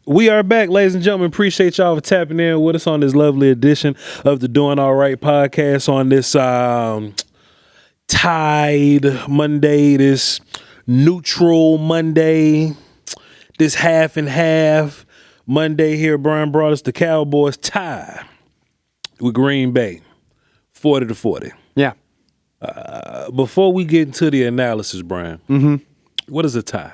We are back, ladies and gentlemen. Appreciate y'all for tapping in with us on this lovely edition of the Doing All Right podcast on this Tide Monday, this neutral Monday, this half and half Monday here. Bryan Broaddus, the Cowboys tie with Green Bay, 40-40. Yeah. Before we get into the analysis, Bryan, what is a tie?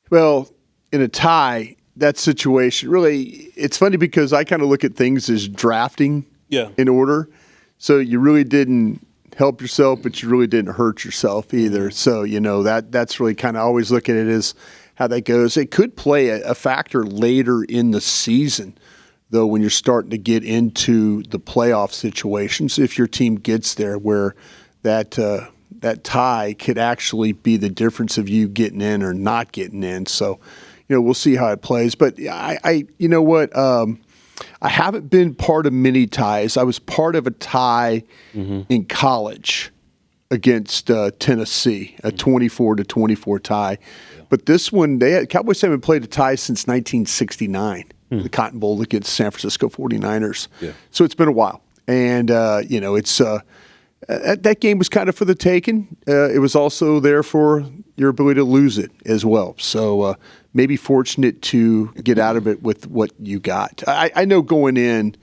Well, in a tie, that situation, really, it's funny because I kind of look at things as drafting in order. So you really didn't help yourself, but you really didn't hurt yourself either. So, that's really kind of always look at it as how that goes. It could play a factor later in the season, though, when you're starting to get into the playoff situations, if your team gets there where that tie could actually be the difference of you getting in or not getting in. So, we'll see how it plays. But I haven't been part of many ties. I was part of a tie in college against Tennessee, a 24-24 tie. Yeah. But this one, Cowboys haven't played a tie since 1969, the Cotton Bowl against San Francisco 49ers. Yeah. So it's been a while. And, it's that game was kind of for the taking. It was also there for your ability to lose it as well. So maybe fortunate to get out of it with what you got. I know going in,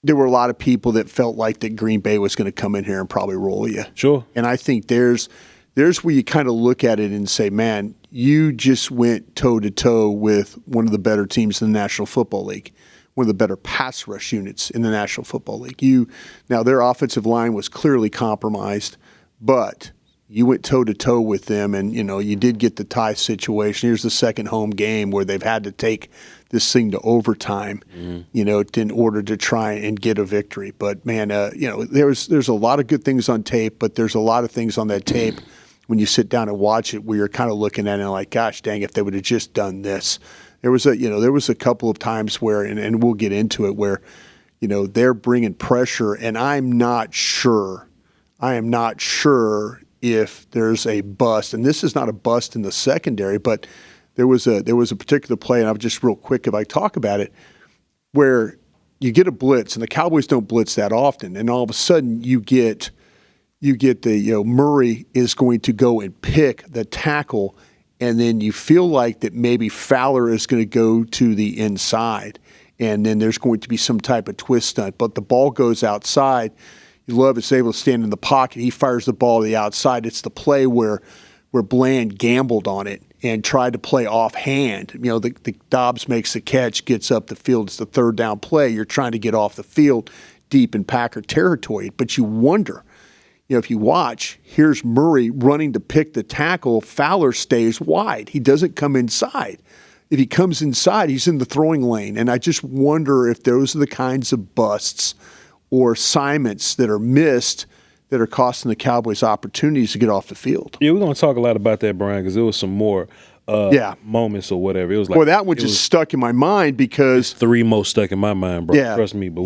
there were a lot of people that felt like that Green Bay was going to come in here and probably roll you. Sure. And I think there's where you kind of look at it and say, man, you just went toe-to-toe with one of the better teams in the National Football League, one of the better pass rush units in the National Football League. Now, their offensive line was clearly compromised, but you went toe-to-toe with them, and, you did get the tie situation. Here's the second home game where they've had to take this thing to overtime, in order to try and get a victory. But, man, there's a lot of good things on tape, but there's a lot of things on that tape when you sit down and watch it where you're kind of looking at it and like, gosh, dang, if they would have just done this. There was a couple of times where, and we'll get into it, where, they're bringing pressure, and I am not sure if there's a bust, and this is not a bust in the secondary, but there was a particular play, and I'm just real quick if I talk about it, where you get a blitz, and the Cowboys don't blitz that often, and all of a sudden you get the Murray is going to go and pick the tackle, and then you feel like that maybe Fowler is going to go to the inside, and then there's going to be some type of twist stunt, but the ball goes outside. Love is able to stand in the pocket. He fires the ball to the outside. It's the play where Bland gambled on it and tried to play offhand. The Dobbs makes the catch, gets up the field. It's the third down play. You're trying to get off the field deep in Packer territory. But you wonder, if you watch, here's Murray running to pick the tackle. Fowler stays wide. He doesn't come inside. If he comes inside, he's in the throwing lane. And I just wonder if those are the kinds of busts or assignments that are missed that are costing the Cowboys opportunities to get off the field. Yeah, we're going to talk a lot about that, Bryan, because there was some more moments or whatever. It was like, well, that one just stuck in my mind because three most stuck in my mind, bro. Yeah, trust me. But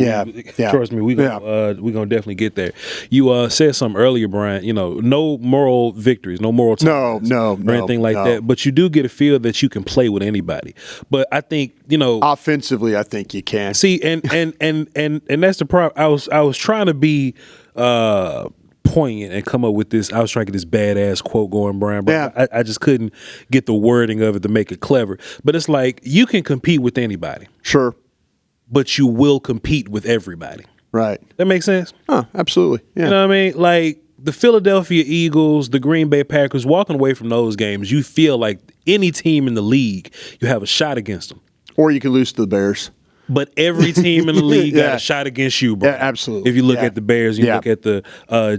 trust me, we're gonna definitely get there. You said something earlier, Bryan. No moral victories, no moral ties, or anything like that. But you do get a feel that you can play with anybody. But I think offensively, I think you can. See, and that's the problem. I was trying to be poignant and come up with this. I was trying to get this badass quote going, Bryan, but I just couldn't get the wording of it to make it clever. But it's like, you can compete with anybody. Sure. But you will compete with everybody. Right. That makes sense? Absolutely. Yeah. You know what I mean? Like the Philadelphia Eagles, the Green Bay Packers, walking away from those games, you feel like any team in the league, you have a shot against them. Or you can lose to the Bears. But every team in the league got a shot against you, bro. Yeah, absolutely. If you look at the Bears, you look at the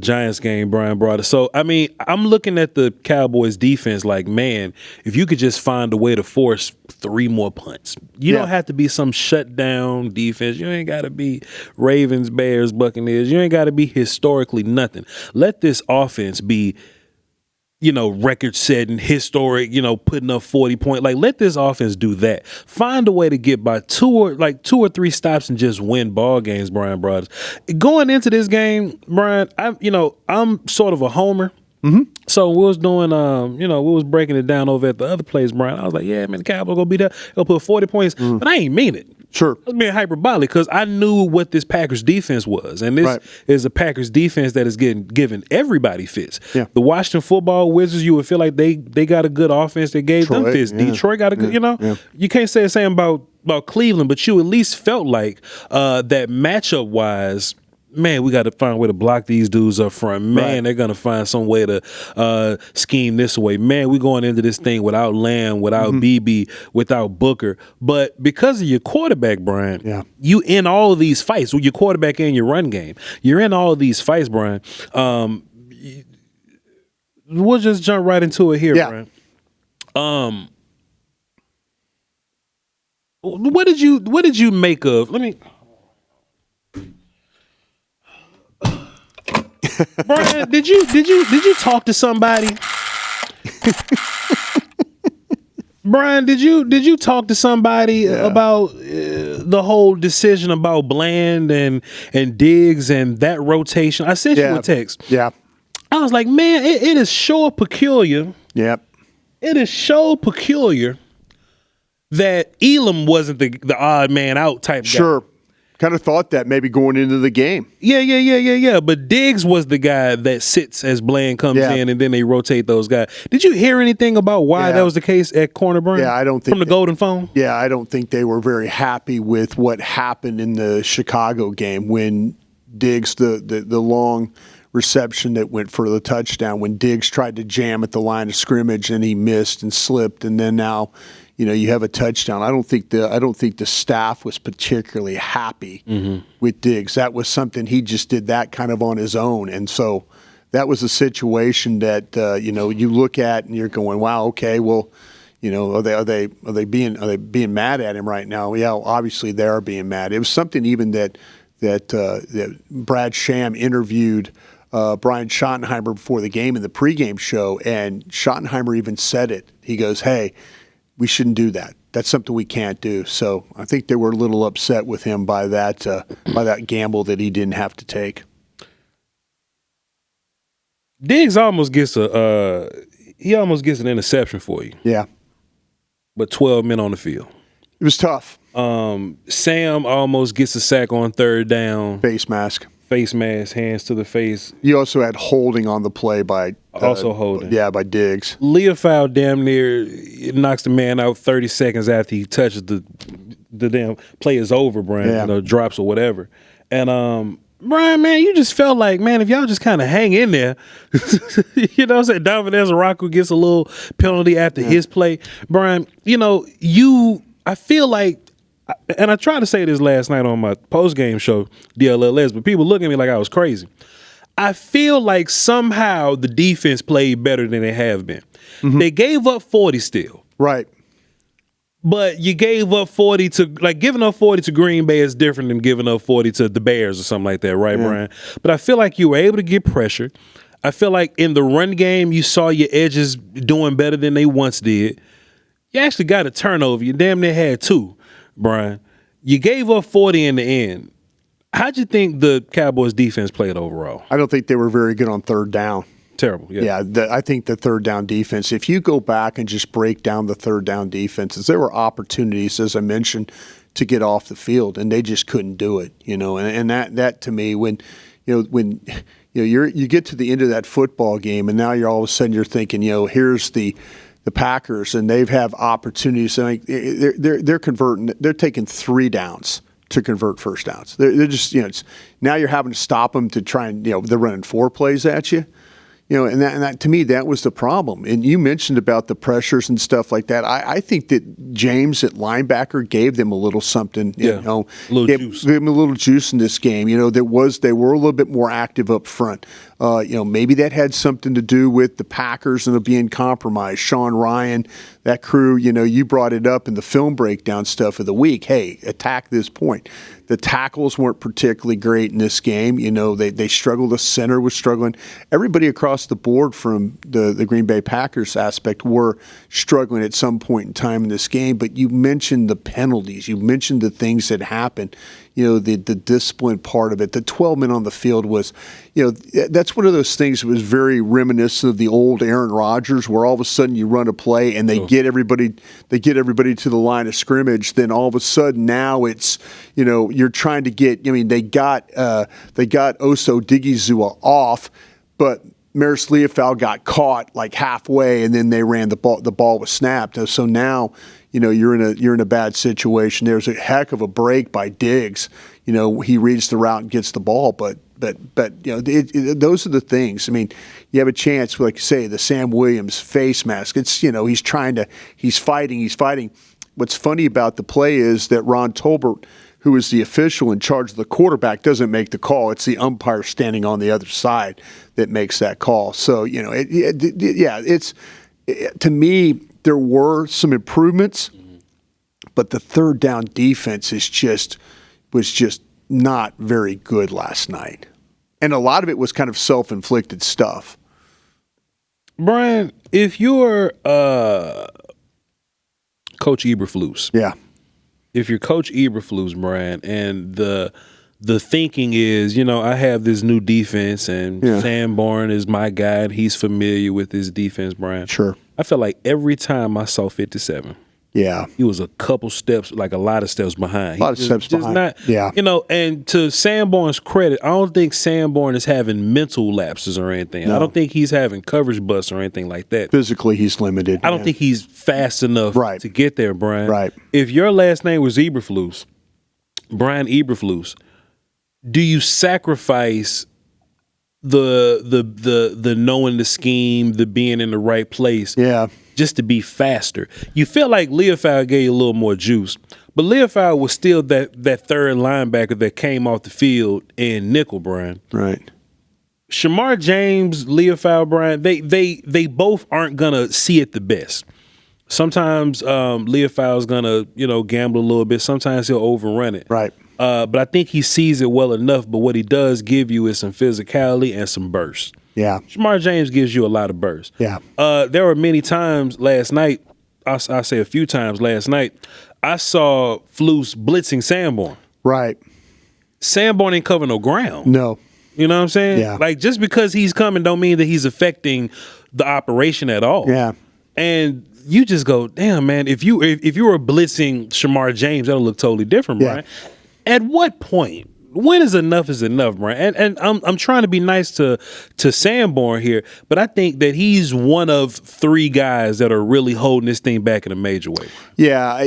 Giants game, Bryan Broaddus. So, I mean, I'm looking at the Cowboys defense like, man, if you could just find a way to force 3 more punts. You don't have to be some shutdown defense. You ain't got to be Ravens, Bears, Buccaneers. You ain't got to be historically nothing. Let this offense be record-setting, historic, putting up 40 points. Like, let this offense do that. Find a way to get by 2 or 3 stops and just win ball games, Bryan Broaddus. Going into this game, Bryan, I'm sort of a homer. So we was doing, we was breaking it down over at the other place, Brian. I was like, yeah, man, the Cowboys gonna be there. They'll put 40 points, but I ain't mean it. Sure. I was being hyperbolic because I knew what this Packers defense was. And this is a Packers defense that is giving everybody fits. Yeah. The Washington football Wizards, you would feel like they got a good offense that gave them fits. Yeah. Detroit got a good, you can't say the same about Cleveland, but you at least felt like that matchup wise, man, we got to find a way to block these dudes up front. Man, they're going to find some way to scheme this way. Man, we're going into this thing without Lamb, without BB, without Booker. But because of your quarterback, Brian, you in all of these fights with your quarterback and your run game. You're in all of these fights, Brian. We'll just jump right into it here, Brian. What did you make of? Let me. Brian, did you talk to somebody? Brian, did you talk to somebody about the whole decision about Bland and Diggs and that rotation? I sent you a text. Yeah. I was like, man, it is so peculiar. Yep. It is so peculiar that Elam wasn't the odd man out type guy. Sure. Kind of thought that maybe going into the game. Yeah. But Diggs was the guy that sits as Bland comes in, and then they rotate those guys. Did you hear anything about why that was the case at corner, Brian? Yeah, I don't think from the Golden Phone. Yeah, I don't think they were very happy with what happened in the Chicago game when Diggs the long reception that went for the touchdown, when Diggs tried to jam at the line of scrimmage and he missed and slipped, and then now, you have a touchdown. I don't think the staff was particularly happy with Diggs. That was something he just did that kind of on his own, and so that was a situation that you look at and you're going, wow, okay, well, are they being mad at him right now? Yeah, obviously they are being mad. It was something even that Brad Sham interviewed Brian Schottenheimer before the game in the pregame show, and Schottenheimer even said it. He goes, hey, we shouldn't do that. That's something we can't do. So I think they were a little upset with him by that gamble that he didn't have to take. Diggs almost gets an interception for you. Yeah. But 12 men on the field. It was tough. Sam almost gets a sack on third down. Face mask, hands to the face. You also had holding on the play by holding. Yeah, by Diggs. Leofold damn near knocks the man out 30 seconds after he touches the damn play is over, Brian. Drops or whatever. And Brian, man, you just felt like, man, if y'all just kind of hang in there, what I'm saying? Donovan Ezeiruaku gets a little penalty after his play. Brian, I feel like, and I tried to say this last night on my post-game show, DLLS, but people look at me like I was crazy. I feel like somehow the defense played better than they have been. They gave up 40 still. Right. But you gave up 40 to, giving up 40 to Green Bay is different than giving up 40 to the Bears or something like that, right, Brian? But I feel like you were able to get pressure. I feel like in the run game, you saw your edges doing better than they once did. You actually got a turnover. You damn near had two, Brian. You gave up 40 in the end. How'd you think the Cowboys defense played overall? I don't think they were very good on third down. Terrible, yeah. Yeah, I think the third down defense, if you go back and just break down the third down defenses, there were opportunities, as I mentioned, to get off the field, and they just couldn't do it, And that to me, when you get to the end of that football game, and now you're all of a sudden you're thinking, here's the Packers, and they have opportunities. They're converting. They're taking 3 downs to convert first downs. They're just now you're having to stop them to try and they're running 4 plays at you. And that to me, that was the problem. And you mentioned about the pressures and stuff like that. I think that James at linebacker gave them a little something, juice. Gave them a little juice in this game. They were a little bit more active up front. Maybe that had something to do with the Packers and being compromised. Sean Ryan, that crew, you brought it up in the film breakdown stuff of the week. Hey, attack this point. The tackles weren't particularly great in this game. They struggled. The center was struggling. Everybody across the board from the Green Bay Packers aspect were struggling at some point in time in this game. But you mentioned the penalties. You mentioned the things that happened. the discipline part of it. The 12 men on the field was, that's one of those things that was very reminiscent of the old Aaron Rodgers, where all of a sudden you run a play and they get everybody to the line of scrimmage. Then all of a sudden now it's, you're trying to get. They got Oso Digizua off, but Maris Leofau got caught like halfway, and then they ran the ball. The ball was snapped. So now, you're in a bad situation. There's a heck of a break by Diggs. He reads the route and gets the ball, but those are the things. You have a chance, like you say, the Sam Williams face mask. It's he's fighting. What's funny about the play is that Ron Tolbert, who is the official in charge of the quarterback, doesn't make the call. It's the umpire standing on the other side that makes that call. So, to me, there were some improvements, but the third down defense was just not very good last night. And a lot of it was kind of self-inflicted stuff. Bryan, if you're Coach Eberflus. Yeah. If you're Coach Eberflus, Bryan, and the thinking is, I have this new defense, and Sanborn is my guy, and he's familiar with his defense, Bryan. Sure. I felt like every time I saw 57, he was a couple steps, like a lot of steps behind. Steps behind. And to Sanborn's credit, I don't think Sanborn is having mental lapses or anything. No. I don't think he's having coverage busts or anything like that. Physically, he's limited. I don't think he's fast enough to get there, Bryan. Right. If your last name was Eberflus, Bryan Eberflus, do you sacrifice the knowing the scheme, the being in the right place, just to be faster? You feel like Leofau gave you a little more juice, but Leofau was still that third linebacker that came off the field in nickel, Bryan. Right. Shamar James, Leofau, Bryan, they both aren't gonna see it the best. Sometimes Leofau is gonna gamble a little bit. Sometimes he'll overrun it. Right. But I think he sees it well enough. But what he does give you is some physicality and some burst. Yeah. Shamar James gives you a lot of burst. Yeah. There were many times last night, I say a few times last night, I saw Flus blitzing Sanborn. Right. Sanborn ain't cover no ground. No. You know what I'm saying? Yeah. Like, just because he's coming don't mean that he's affecting the operation at all. Yeah. And you just go, damn, man, if you were blitzing Shamar James, that'll look totally different, Bryan. At what point? When is enough, Bryan? And I'm trying to be nice to Sanborn here, but I think that he's one of three guys that are really holding this thing back in a major way. Yeah,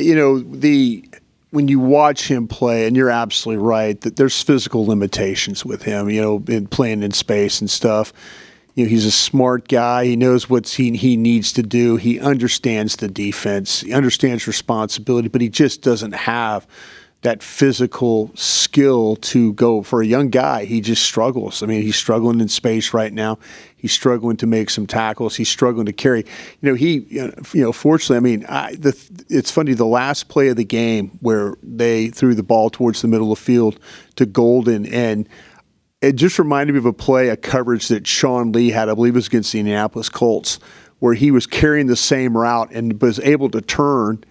when you watch him play, and you're absolutely right that there's physical limitations with him, in playing in space and stuff. He's a smart guy. He knows what he needs to do. He understands the defense. He understands responsibility, but he just doesn't have that physical skill to go. For a young guy, he just struggles. He's struggling in space right now. He's struggling to make some tackles. He's struggling to carry. Fortunately, it's funny, the last play of the game where they threw the ball towards the middle of the field to Golden, and it just reminded me of a coverage that Sean Lee had, I believe it was against the Indianapolis Colts, where he was carrying the same route and was able to turn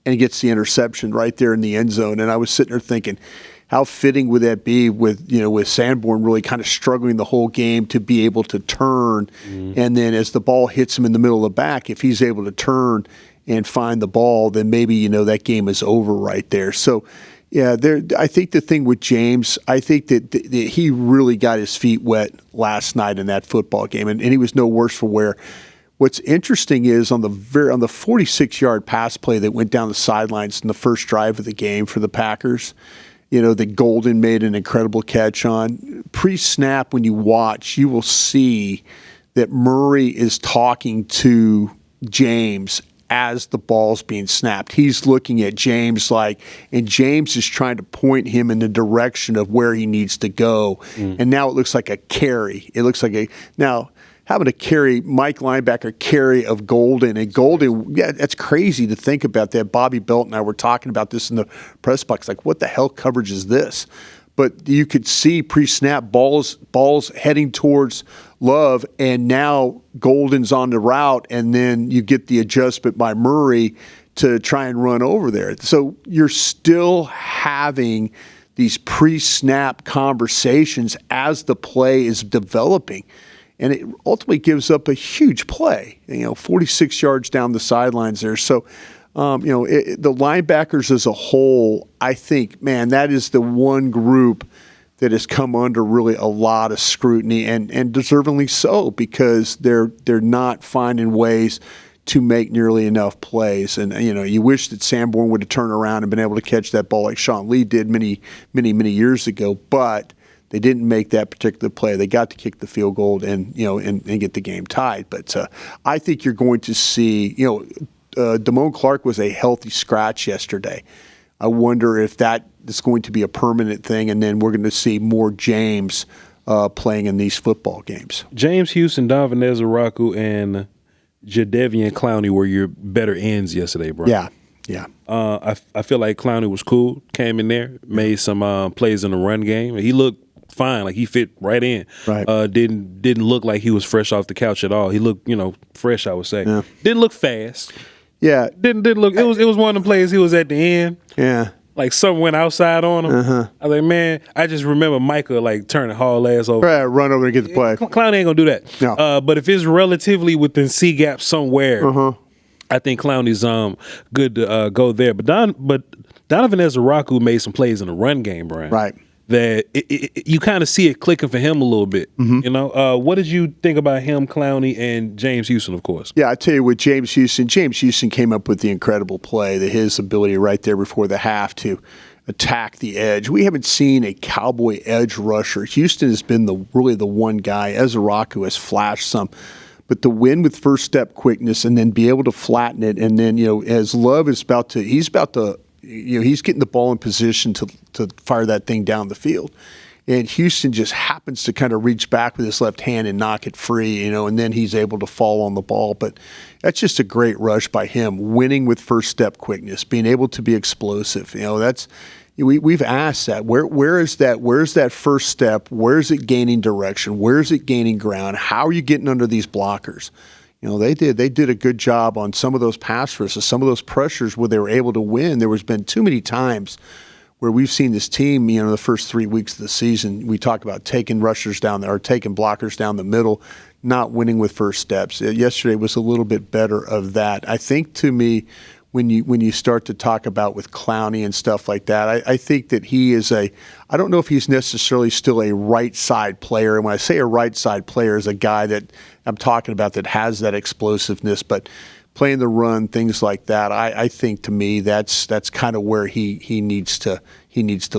and he gets the interception right there in the end zone. And I was sitting there thinking, how fitting would that be with Sanborn really kind of struggling the whole game to be able to turn. And then as the ball hits him in the middle of the back, if he's able to turn and find the ball, then maybe, that game is over right there. So, yeah, I think the thing with James, I think that he really got his feet wet last night in that football game, and he was no worse for wear. What's interesting is on the 46-yard pass play that went down the sidelines in the first drive of the game for the Packers, that Golden made an incredible catch on. Pre-snap, when you watch, you will see that Murray is talking to James as the ball's being snapped. He's looking at James and James is trying to point him in the direction of where he needs to go. And now it looks like a carry. It looks like having to carry Mike linebacker carry of Golden. And Golden, that's crazy to think about that. Bobby Belt and I were talking about this in the press box. Like, what the hell coverage is this? But you could see pre-snap balls heading towards Love, and now Golden's on the route, and then you get the adjustment by Murray to try and run over there. So you're still having these pre-snap conversations as the play is developing. And it ultimately gives up a huge play, 46 yards down the sidelines there. So, the linebackers as a whole, I think, man, that is the one group that has come under really a lot of scrutiny, and deservingly so, because they're not finding ways to make nearly enough plays. And, you wish that Sanborn would have turned around and been able to catch that ball like Sean Lee did many, many, many years ago, but they didn't make that particular play. They got to kick the field goal and get the game tied. But I think you're going to see, Damone Clark was a healthy scratch yesterday. I wonder if that is going to be a permanent thing, and then we're going to see more James playing in these football games. James Houston, Donovan Ezeiruaku, and Jadeveon Clowney were your better ends yesterday, bro. Yeah. I feel like Clowney was cool, came in there, made some plays in the run game. He looked fine, like he fit right in. Right. Didn't look like he was fresh off the couch at all. He looked, fresh, I would say. Yeah. Didn't look fast. Yeah. Didn't look. It was one of the plays. He was at the end. Yeah. Like something went outside on him. I was like, man, I just remember Micah like turning haul ass over. Right, run over and get the play. Clowney ain't gonna do that. No. But if it's relatively within C gap somewhere, I think Clowney's good to go there. But Donovan Ezeiruaku made some plays in the run game, Brian. Right. That you kind of see it clicking for him a little bit. What did you think about him, Clowney, and James Houston, of course? Yeah, I tell you, with James Houston came up with the incredible play, his ability right there before the half to attack the edge. We haven't seen a Cowboy edge rusher. Houston has been really the one guy. Ezeiruaku has flashed some. But to win with first step quickness and then be able to flatten it, and then, as Love is he's getting the ball in position to fire that thing down the field. And Houston just happens to kind of reach back with his left hand and knock it free, and then he's able to fall on the ball. But that's just a great rush by him, winning with first step quickness, being able to be explosive. We've asked that. Where is that? Where's that first step? Where is it gaining direction? Where is it gaining ground? How are you getting under these blockers? They did a good job on some of those pass rushes, some of those pressures where they were able to win. There has been too many times where we've seen this team, the first 3 weeks of the season, we talk about taking rushers down there or taking blockers down the middle, not winning with first steps. Yesterday was a little bit better of that. I think, to me, when you start to talk about with Clowney and stuff like that, I think that he is I don't know if he's necessarily still a right side player. And when I say a right side player, is a guy that I'm talking about that has that explosiveness, but playing the run, things like that, I think, to me, that's kind of where he needs to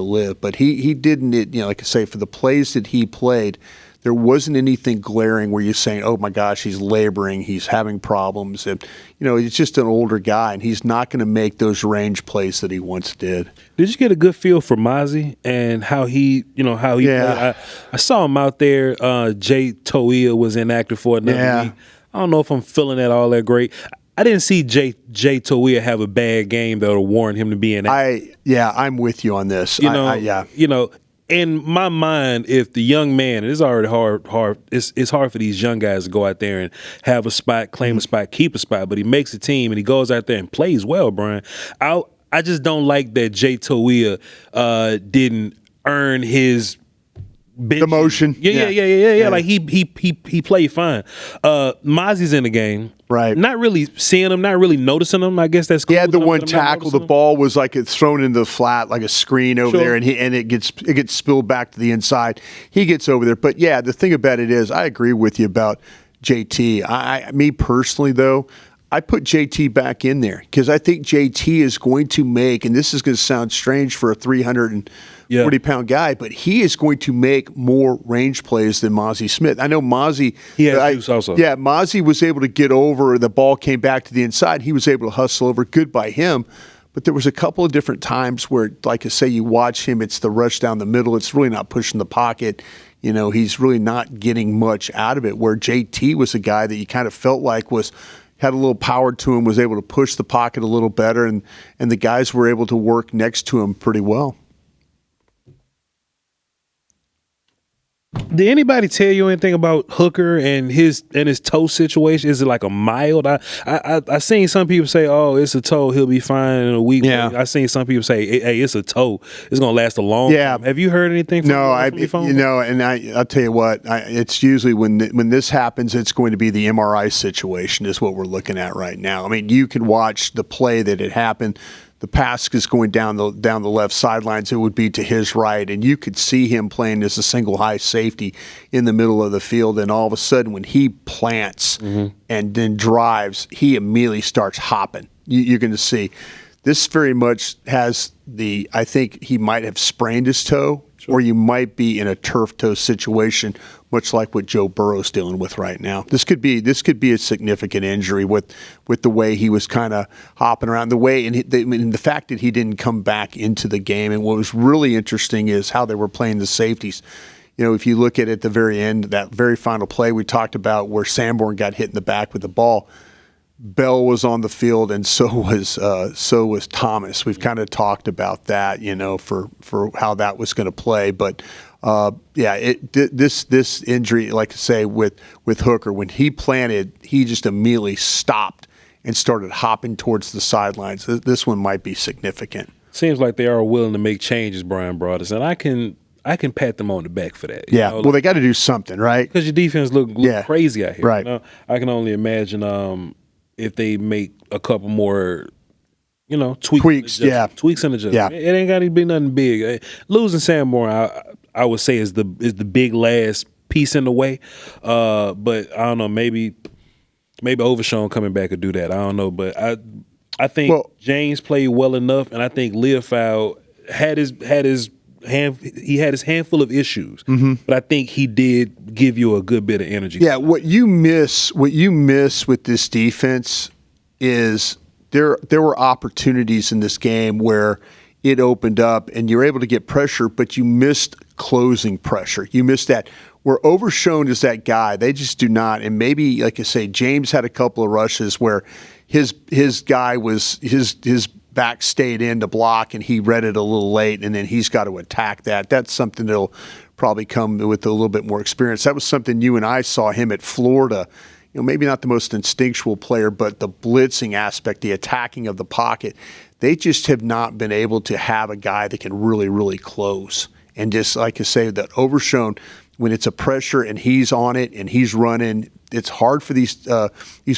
live. But he didn't, like I say, for the plays that he played, there wasn't anything glaring where you're saying, oh my gosh, he's laboring, he's having problems. And, he's just an older guy, and he's not going to make those range plays that he once did. Did you get a good feel for Mozzie and how he played? I saw him out there. Jay Toia was inactive for another week. I don't know if I'm feeling that all that great. I didn't see Jay Toia have a bad game that would warrant him to be inactive. I'm with you on this. In my mind, if the young man, it's already hard. It's hard for these young guys to go out there and have a spot, claim a spot, keep a spot. But he makes a team and he goes out there and plays well, Brian. I just don't like that Jay Toia didn't earn his demotion. Yeah. Like he played fine. Mozzie's in the game. Right. Not really seeing him, not really noticing him. I guess that's cool. He had the one tackle. The ball was like it's thrown into the flat like a screen over there, and it gets spilled back to the inside. He gets over there. But yeah, the thing about it is, I agree with you about JT. Me personally, though, I put JT back in there because I think JT is going to make, and this is going to sound strange for a 340-pound guy, but he is going to make more range plays than Mozzie Smith. I know Mozzie. He has juice also. Yeah, Mozzie was able to get over. The ball came back to the inside. He was able to hustle over. Good by him. But there was a couple of different times where, like I say, you watch him, it's the rush down the middle. It's really not pushing the pocket. He's really not getting much out of it, where JT was a guy that you kind of felt like had a little power to him, was able to push the pocket a little better, and the guys were able to work next to him pretty well. Did anybody tell you anything about Hooker and his toe situation? Is it like a mild? I seen some people say, "Oh, it's a toe. He'll be fine in a week." Yeah. I seen some people say, "Hey, it's a toe. It's gonna last a long time." Have you heard anything? From your phone? And I'll tell you what. It's usually when this happens, it's going to be the MRI situation is what we're looking at right now. I mean, you can watch the play that it happened. The pass is going down the left sidelines. It would be to his right, and you could see him playing as a single high safety in the middle of the field. And all of a sudden, when he plants and then drives, he immediately starts hopping. You're going to see this very much has I think he might have sprained his toe, or you might be in a turf toe situation, much like what Joe Burrow's dealing with right now. This could be a significant injury with the way he was kind of hopping around, the way and the fact that he didn't come back into the game. And what was really interesting is how they were playing the safeties. You know, if you look at the very end, that very final play we talked about where Sanborn got hit in the back with the ball, Bell was on the field, and so was Thomas. We've kind of talked about that, you know, for how that was going to play. But this injury, like I say, with Hooker, when he planted, he just immediately stopped and started hopping towards the sidelines. This one might be significant. Seems like they are willing to make changes, Bryan Broaddus, and I can pat them on the back for that. Yeah, well, they got to do something, right? Because your defense look crazy out here. Right. You know? I can only imagine if they make a couple more, you know, tweaks and adjustments. Yeah. It ain't got to be nothing big. Losing Sanborn, I would say is the big last piece in the way. But I don't know, maybe Overshown coming back could do that. I don't know, but I think James played well enough, and I think Leofau had his handful of issues, but I think he did give you a good bit of energy. Yeah, what you miss with this defense is there were opportunities in this game where it opened up and you're able to get pressure, but you missed closing pressure. You missed that. Where Overshown is that guy, they just do not. And maybe, like I say, James had a couple of rushes where his guy was his back stayed in to block, and he read it a little late, and then he's got to attack that. That's something that'll probably come with a little bit more experience. That was something you and I saw him at Florida. You know, maybe not the most instinctual player, but the blitzing aspect, the attacking of the pocket, they just have not been able to have a guy that can really, really close. And just like I say, that Overshown, when it's a pressure and he's on it and he's running, it's hard for these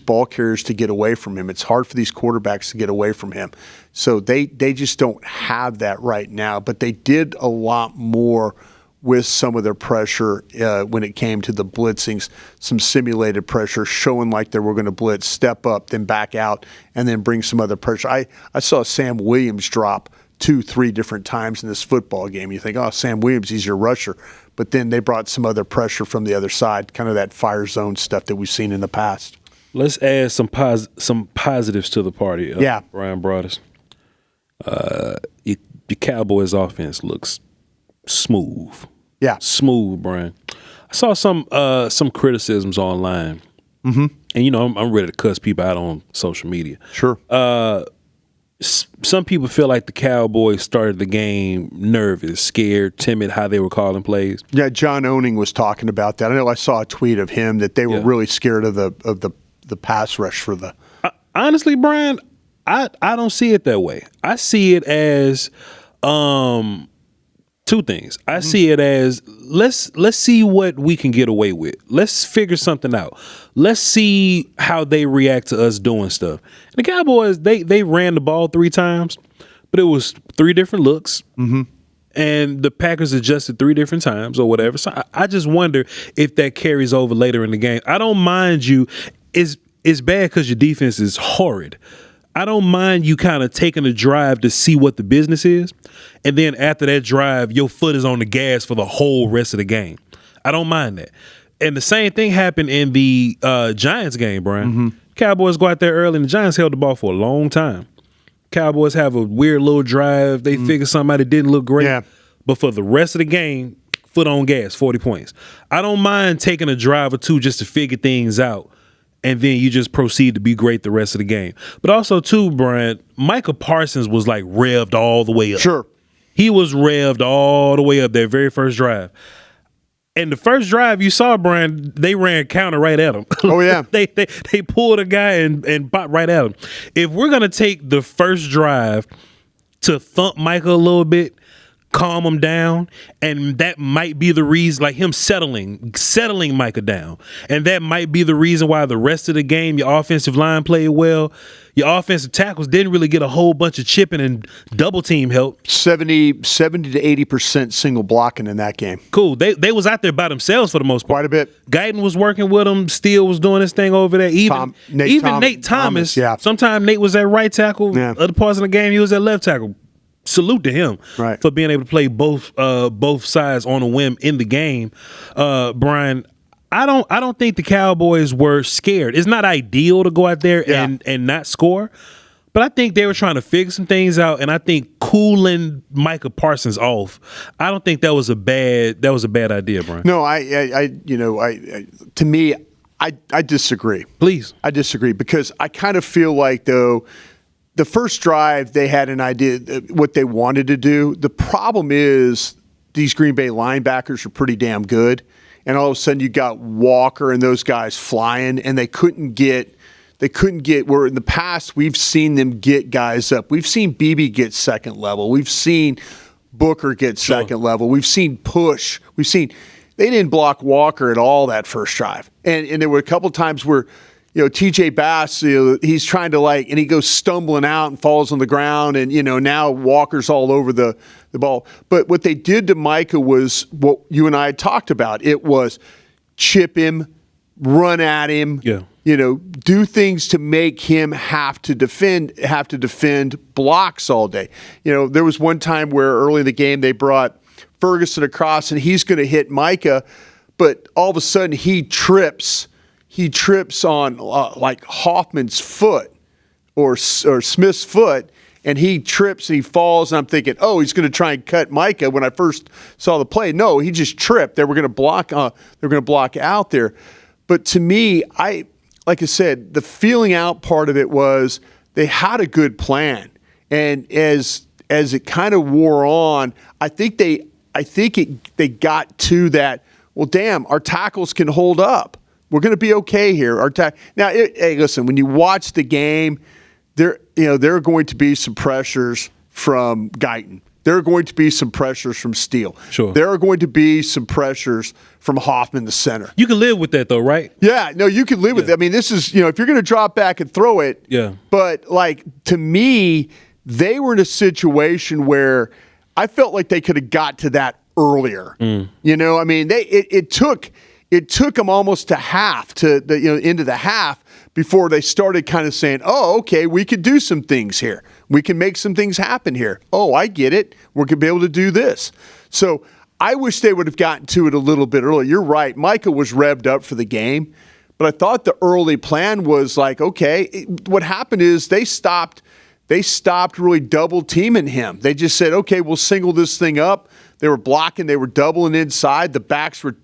ball carriers to get away from him. It's hard for these quarterbacks to get away from him. So they just don't have that right now. But they did a lot more with some of their pressure when it came to the blitzings, some simulated pressure, showing like they were going to blitz, step up, then back out, and then bring some other pressure. I saw Sam Williams drop 2-3 different times in this football game. You think, oh, Sam Williams, he's your rusher. But then they brought some other pressure from the other side, kind of that fire zone stuff that we've seen in the past. Let's add some positives to the party. Bryan Broaddus. The Cowboys' offense looks smooth. Yeah, smooth, Bryan. I saw some criticisms online, and you know I'm ready to cuss people out on social media. Sure. Some people feel like the Cowboys started the game nervous, scared, timid, how they were calling plays. Yeah, John Owning was talking about that. I know I saw a tweet of him that they were really scared of the pass rush for the. Honestly, Bryan, I don't see it that way. I see it as two things. I see it as let's see what we can get away with. Let's figure something out. Let's see how they react to us doing stuff. And the Cowboys, they ran the ball 3 times, but it was 3 different looks. And the Packers adjusted 3 different times or whatever. So I just wonder if that carries over later in the game. I don't mind you. It's bad because your defense is horrid. I don't mind you kind of taking a drive to see what the business is. And then after that drive, your foot is on the gas for the whole rest of the game. I don't mind that. And the same thing happened in the Giants game, Bryan. Cowboys go out there early, and the Giants held the ball for a long time. Cowboys have a weird little drive. They figure something out that didn't look great. Yeah. But for the rest of the game, foot on gas, 40 points. I don't mind taking a drive or two just to figure things out, and then you just proceed to be great the rest of the game. But also, too, Bryan, Micah Parsons was like revved all the way up. Sure. He was revved all the way up that very first drive. And the first drive you saw, Brian, they ran counter right at him. Oh, yeah. they pulled a guy and popped right at him. If we're going to take the first drive to thump Micah a little bit, calm him down, and that might be the reason, like him settling Micah down, and that might be the reason why the rest of the game your offensive line played well. Your offensive tackles didn't really get a whole bunch of chipping and double team help. 70 to 80% single blocking in that game. Cool. They was out there by themselves for the most part. Quite a bit. Guyton was working with them. Steele was doing his thing over there. Even Nate Thomas. Yeah. Sometimes Nate was at right tackle. Yeah. Other parts of the game he was at left tackle. Salute to him for being able to play both sides on a whim in the game. Brian, I don't think the Cowboys were scared. It's not ideal to go out there and not score, but I think they were trying to figure some things out, and I think cooling Micah Parsons off, I don't think that was a bad idea, Brian. No, to me, I disagree. Please. I disagree because I kind of feel like, though, the first drive, they had an idea what they wanted to do. The problem is these Green Bay linebackers are pretty damn good, and all of a sudden you got Walker and those guys flying, and they couldn't get where in the past we've seen them get guys up. We've seen BB get second level. We've seen Booker get second level. We've seen push. They didn't block Walker at all that first drive, and there were a couple times where, TJ Bass, he's trying to and he goes stumbling out and falls on the ground, and now Walker's all over the ball. But what they did to Micah was what you and I had talked about. It was chip him, run at him, do things to make him have to defend blocks all day. There was one time where early in the game they brought Ferguson across and he's going to hit Micah, but all of a sudden he trips on Hoffman's foot or Smith's foot, and he trips and he falls, and I'm thinking, oh, he's going to try and cut Micah. When I first saw the play, no, he just tripped. They were going to block. Out there. But to me, like I said, the feeling out part of it was they had a good plan, and as it kind of wore on, I think they got to that. Well, damn, our tackles can hold up. We're going to be okay here. Hey, listen, when you watch the game, there are going to be some pressures from Guyton. There are going to be some pressures from Steele. Sure. There are going to be some pressures from Hoffman, the center. You can live with that, though, right? Yeah, no, you can live with it. I mean, this is, if you're going to drop back and throw it. Yeah. But, to me, they were in a situation where I felt like they could have got to that earlier. I mean, it took them almost to half into the half before they started kind of saying, oh, okay, we could do some things here. We can make some things happen here. Oh, I get it. We're going to be able to do this. So I wish they would have gotten to it a little bit earlier. You're right. Micah was revved up for the game, but I thought the early plan was okay, what happened is they stopped really double teaming him. They just said, okay, we'll single this thing up. They were blocking. They were doubling inside. The backs were,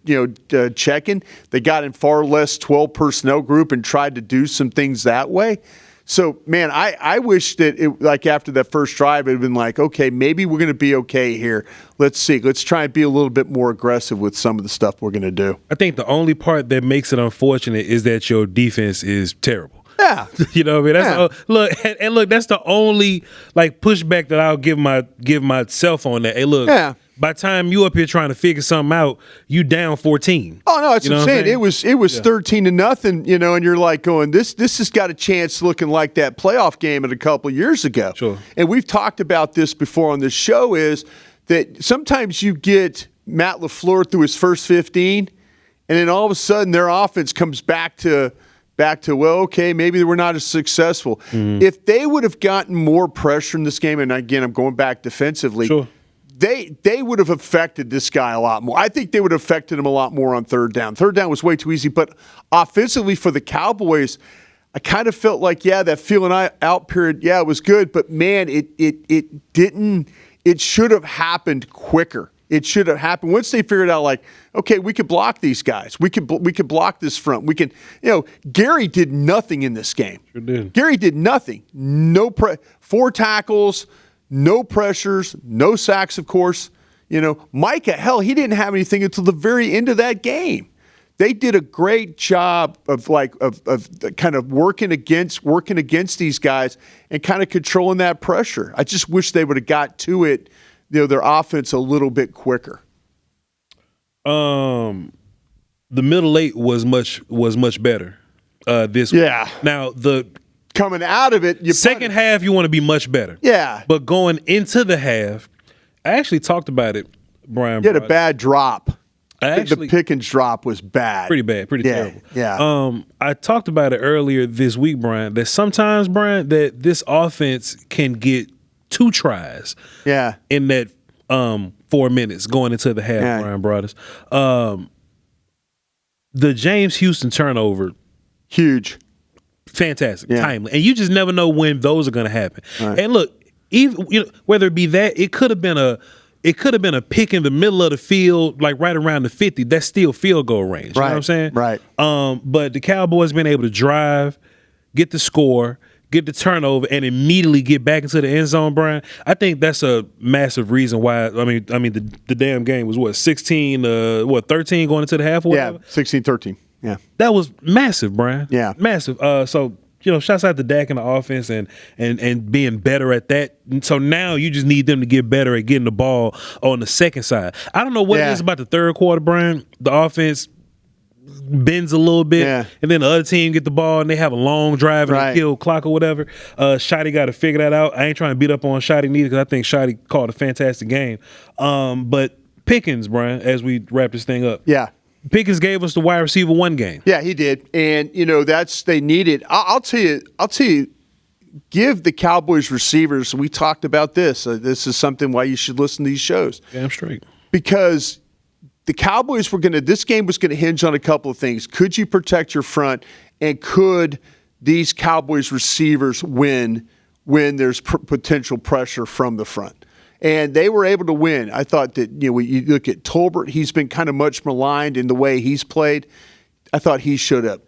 checking. They got in far less 12 personnel group and tried to do some things that way. So, man, I wish that after that first drive, it had been okay, maybe we're going to be okay here. Let's see. Let's try and be a little bit more aggressive with some of the stuff we're going to do. I think the only part that makes it unfortunate is that your defense is terrible. Yeah. You know what I mean? Look, that's the only pushback that I'll give myself on that. Hey, look. Yeah. By the time you up here trying to figure something out, you down 14. Oh no, that's what I'm saying. It was 13-0, and you're going, this has got a chance looking like that playoff game a couple of years ago. Sure. And we've talked about this before on this show, is that sometimes you get Matt LaFleur through his first 15, and then all of a sudden their offense comes back to well, okay, maybe we're not as successful. Mm-hmm. If they would have gotten more pressure in this game, and again, I'm going back defensively. Sure. They would have affected this guy a lot more. I think they would have affected him a lot more on third down. Third down was way too easy. But offensively for the Cowboys, I kind of felt that feeling out period, it was good. But, man, it didn't – it should have happened quicker. It should have happened once they figured out, okay, we could block these guys. We could block this front. We can Gary did nothing in this game. Sure did. Gary did nothing. 4 tackles – no pressures, no sacks, of course. Micah, hell, he didn't have anything until the very end of that game. They did a great job of kind of working against these guys and kind of controlling that pressure. I just wish they would have got to it, their offense a little bit quicker. The middle eight was much better this week. Yeah. Now the coming out of it, second half you want to be much better. Yeah. But going into the half, I actually talked about it, Bryan. You had a bad drop. The Pickens drop was bad. Pretty bad, pretty terrible. Yeah. I talked about it earlier this week, Bryan, that sometimes, Bryan, that this offense can get 2 tries in that 4 minutes going into the half, Bryan Broaddus. The James Houston turnover. Huge. Fantastic, timely. And you just never know when those are going to happen. Right. And look, even whether it be that, it could have been a pick in the middle of the field, like right around the 50. That's still field goal range. You know what I'm saying? Right. But the Cowboys been able to drive, get the score, get the turnover, and immediately get back into the end zone, Bryan. I think that's a massive reason why. I mean, the damn game was 13 going into the half or whatever? Yeah, 16-13. Yeah. That was massive, Bryan. Yeah. Massive. So shouts out to Dak and the offense and being better at that. And so now you just need them to get better at getting the ball on the second side. I don't know what it is about the third quarter, Bryan. The offense bends a little bit, and then the other team get the ball and they have a long drive and kill clock or whatever. Shotty got to figure that out. I ain't trying to beat up on Shotty neither because I think Shotty called a fantastic game. But Pickens, Bryan, as we wrap this thing up. Yeah. Pickens gave us the wide receiver 1 game. Yeah, he did. And, they needed. I'll tell you, give the Cowboys receivers, we talked about this. This is something why you should listen to these shows. Damn straight. Because the Cowboys this game was going to hinge on a couple of things. Could you protect your front? And could these Cowboys receivers win when there's potential pressure from the front? And they were able to win. I thought that, you look at Tolbert, he's been kind of much maligned in the way he's played. I thought he showed up.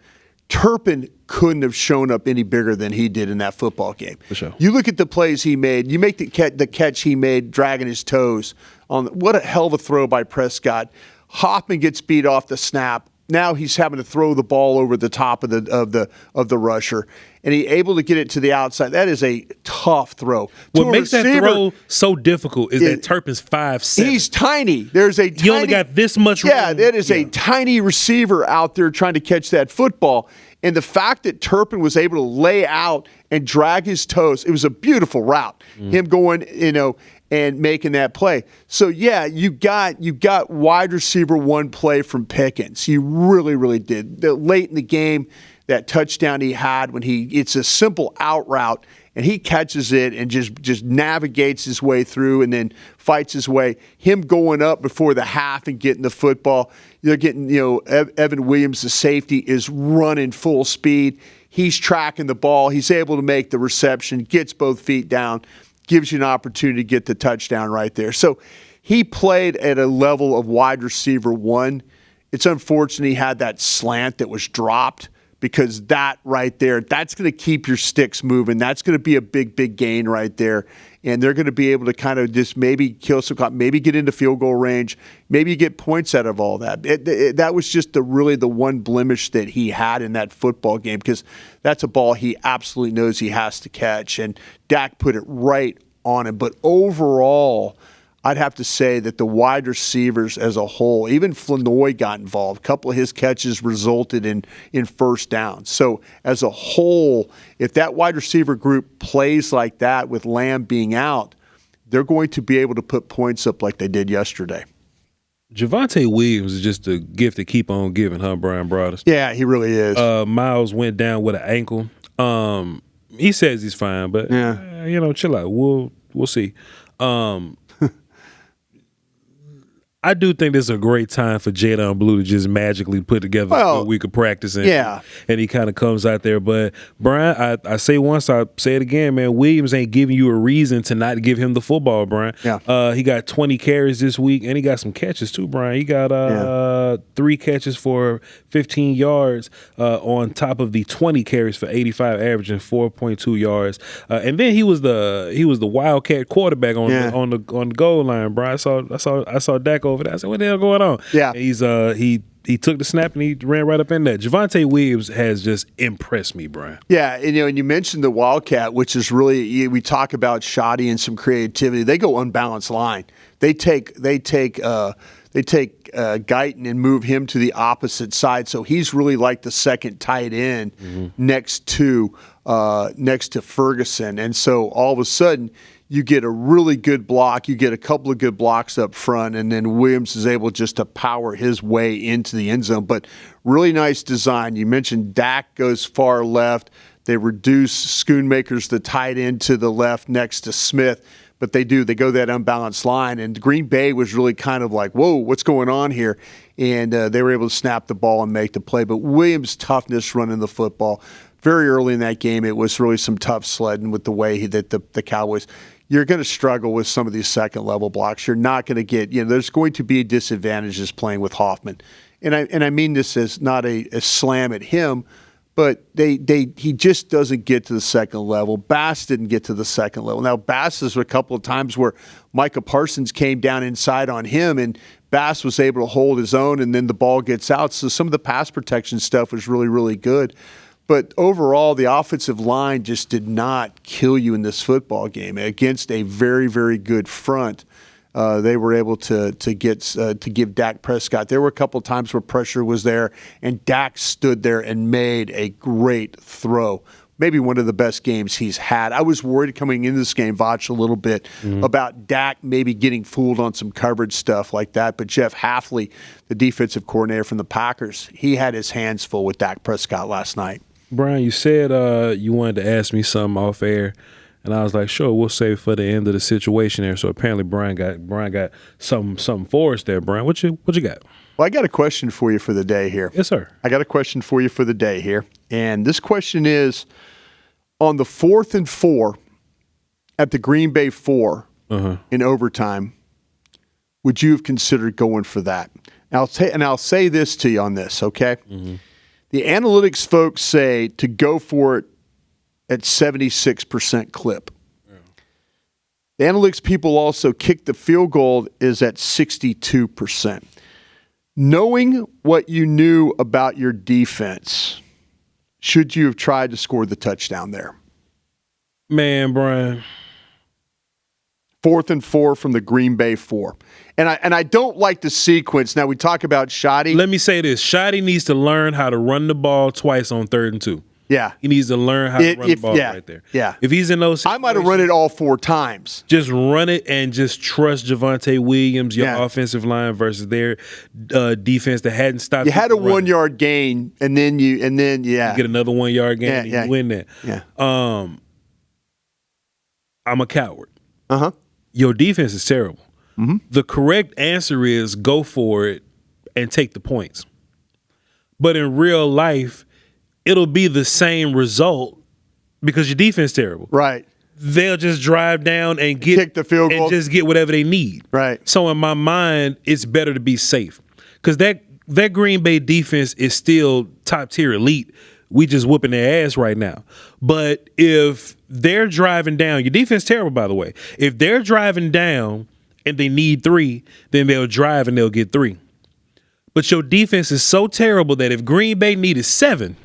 Turpin couldn't have shown up any bigger than he did in that football game. For sure. You look at the plays he made. You make the catch he made, dragging his toes. What a hell of a throw by Prescott. Hoffman gets beat off the snap. Now he's having to throw the ball over the top of the rusher, and he's able to get it to the outside. That is a tough throw. What makes that throw so difficult is that Turpin's 5'7". He's tiny. You only got this much room. Yeah, that is a tiny receiver out there trying to catch that football. And the fact that Turpin was able to lay out and drag his toes, it was a beautiful route. Him going, and making that play. So yeah, you got wide receiver 1 play from Pickens. You really, really did. Late in the game, that touchdown he had when it's a simple out route and he catches it and just navigates his way through and then fights his way. Him going up before the half and getting the football. They're getting, Evan Williams, the safety, is running full speed. He's tracking the ball. He's able to make the reception, gets both feet down, gives you an opportunity to get the touchdown right there. So he played at a level of wide receiver 1. It's unfortunate he had that slant that was dropped because that right there, that's going to keep your sticks moving. That's going to be a big, big gain right there. And they're going to be able to kind of just maybe kill some clock, maybe get into field goal range, maybe you get points out of all that. That was just really the one blemish that he had in that football game because that's a ball he absolutely knows he has to catch. And Dak put it right on him. But overall, I'd have to say that the wide receivers as a whole, even Flanoy got involved. A couple of his catches resulted in first downs. So as a whole, if that wide receiver group plays like that with Lamb being out, they're going to be able to put points up like they did yesterday. Javonte Williams is just a gift to keep on giving, huh, Bryan Broaddus? Yeah, he really is. Miles went down with an ankle. He says he's fine, but chill out. We'll see. I do think this is a great time for Jadeveon Blue to just magically put together a week of practice, and he kind of comes out there. But Brian, I say once, I say it again, man. Williams ain't giving you a reason to not give him the football, Brian. Yeah. He got 20 carries this week, and he got some catches too, Brian. He got 3 catches for 15 yards on top of the 20 carries for 85, averaging 4.2 yards. And then he was the wildcat quarterback on the goal line, Brian. I saw Dak over there. I said, what the hell going on? Yeah. And he took the snap and he ran right up in there. Javonte Williams has just impressed me, Brian. Yeah, and you mentioned the wildcat, which is really, we talk about shoddy and some creativity. They go unbalanced line. They take Guyton and move him to the opposite side, so he's really like the second tight end next to Ferguson. And so all of a sudden, you get a really good block, you get a couple of good blocks up front, and then Williams is able just to power his way into the end zone. But really nice design. You mentioned Dak goes far left. They reduce Schoonmaker's the tight end to the left next to Smith, but they go that unbalanced line. And Green Bay was really kind of like, whoa, what's going on here? And they were able to snap the ball and make the play. But Williams' toughness running the football, very early in that game, it was really some tough sledding with the way that the Cowboys – you're going to struggle with some of these second-level blocks. You're not going to get, there's going to be disadvantages playing with Hoffman. And I mean this as not a slam at him, but he just doesn't get to the second level. Bass didn't get to the second level. Now, Bass is a couple of times where Micah Parsons came down inside on him, and Bass was able to hold his own, and then the ball gets out. So some of the pass protection stuff was really, really good. But overall, the offensive line just did not kill you in this football game against a very, very good front. They were able to give Dak Prescott. There were a couple of times where pressure was there, and Dak stood there and made a great throw. Maybe one of the best games he's had. I was worried coming into this game, Voch, a little bit about Dak maybe getting fooled on some coverage stuff like that. But Jeff Hafley, the defensive coordinator from the Packers, he had his hands full with Dak Prescott last night. Brian, you said you wanted to ask me something off air, and I was like, sure, we'll save for the end of the situation there. So apparently Brian got something for us there. Brian, what you got? Well, I got a question for you for the day here. Yes, sir. I got a question for you for the day here. And this question is, on the 4th and 4 at the Green Bay 4 in overtime, would you have considered going for that? And I'll say this to you on this, okay? Mm-hmm. The analytics folks say to go for it at 76% clip. Yeah. The analytics people also kick the field goal is at 62%. Knowing what you knew about your defense, should you have tried to score the touchdown there? Man, Brian. 4th and 4 from the Green Bay 4. And I don't like the sequence. Now, we talk about Shoddy. Let me say this. Shoddy needs to learn how to run the ball twice on 3rd and 2. Yeah. He needs to learn how to run the ball right there. Yeah. If he's in those situations, I might have run it all 4 times. Just run it and just trust Javonte Williams, your offensive line versus their defense that hadn't stopped. You had a 1-yard gain, and then you get another 1-yard gain and you win that. Yeah. I'm a coward. Uh-huh. Your defense is terrible. Mm-hmm. The correct answer is go for it and take the points. But in real life, it'll be the same result because your defense is terrible. Right. They'll just drive down and kick the field goal and just get whatever they need. Right. So in my mind, it's better to be safe because that Green Bay defense is still top tier elite. We just whooping their ass right now. But if they're driving down, your defense is terrible, by the way. If they're driving down and they need 3, then they'll drive and they'll get 3. But your defense is so terrible that if Green Bay needed 7,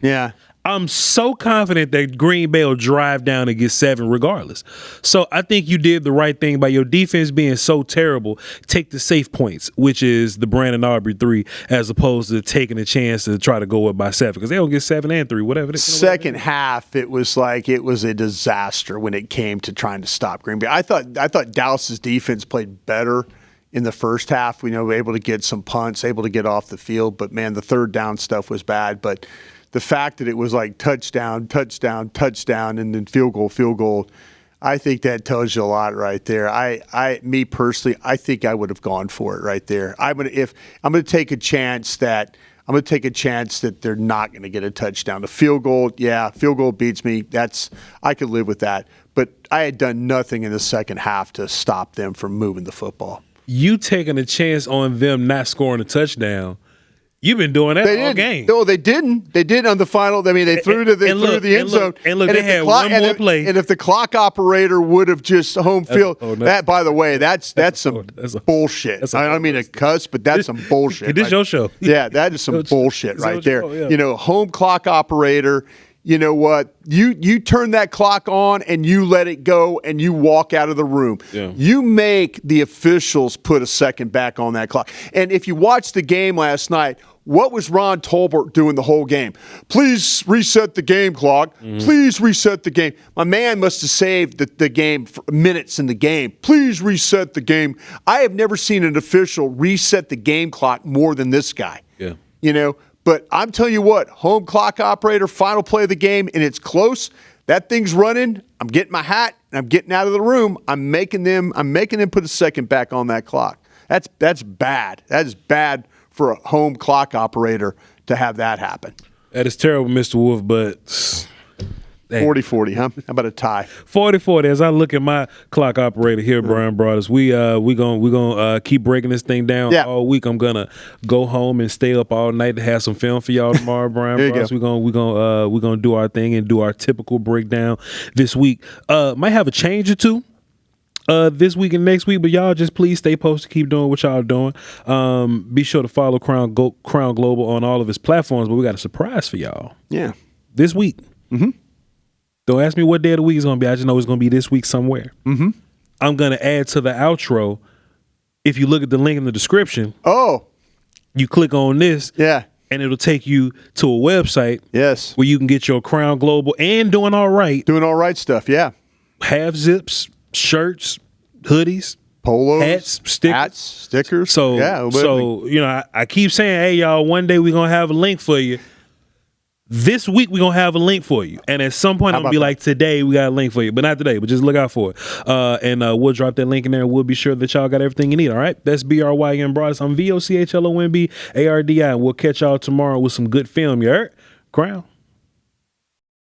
I'm so confident that Green Bay will drive down and get 7 regardless. So I think you did the right thing by your defense being so terrible. Take the safe points, which is the Brandon Aubrey 3, as opposed to taking a chance to try to go up by 7 because they don't get 7 and 3, whatever. Second half, it was a disaster when it came to trying to stop Green Bay. I thought Dallas's defense played better in the first half. We were able to get some punts, able to get off the field, but man, the third down stuff was bad. But the fact that it was like touchdown, and then field goal, I think that tells you a lot right there. Me personally, I think I would have gone for it right there. I'm gonna take a chance that they're not going to get a touchdown. The field goal beats me. I could live with that. But I had done nothing in the second half to stop them from moving the football. You taking a chance on them not scoring a touchdown? You've been doing that all game. No, they didn't. They did on the final. I mean, they threw to the end zone. And they had one more play. And if the clock operator would have just home field, that, by the way, that's some bullshit. I don't mean to cuss, but that's some bullshit. This your show. Yeah, that is some bullshit right there. Yeah. Home clock operator. You know what? You turn that clock on and you let it go and you walk out of the room. Yeah. You make the officials put a second back on that clock. And if you watched the game last night, what was Ron Tolbert doing the whole game? Please reset the game clock. Mm-hmm. Please reset the game. My man must have saved the game for minutes in the game. Please reset the game. I have never seen an official reset the game clock more than this guy. Yeah. But I'm telling you what, home clock operator, final play of the game, and it's close. That thing's running. I'm getting my hat and I'm getting out of the room. I'm making them put a second back on that clock. That's bad. That is bad for a home clock operator to have that happen. That is terrible, Mr. Wolf, but 40-40, huh? How about a tie? 40-40. As I look at my clock operator here, Bryan Broaddus, we gonna keep breaking this thing down all week. I'm gonna go home and stay up all night to have some film for y'all tomorrow, Bryan Broaddus. We're gonna do our thing and do our typical breakdown this week. Might have a change or two this week and next week, but y'all just please stay posted. Keep doing what y'all doing. Be sure to follow Crown Global on all of his platforms. But we got a surprise for y'all. Yeah, this week. Mm-hmm. Don't ask me what day of the week it's going to be. I just know it's going to be this week somewhere. Mm-hmm. I'm going to add to the outro. If you look at the link in the description, you click on this, and it'll take you to a website, where you can get your Crown Global and doing all right stuff, half zips, shirts, hoodies, polos, hats, stickers. So I keep saying, hey y'all, one day we're gonna have a link for you. This week we're gonna have a link for you, and at some point I'm gonna be like, today we got a link for you, but not today, but just look out for it. And we'll drop that link in there, and we'll be sure that y'all got everything you need. All right, that's BRYN Broaddus. I'm VOCHLONBARDI, and we'll catch y'all tomorrow with some good film. You heard? Crown.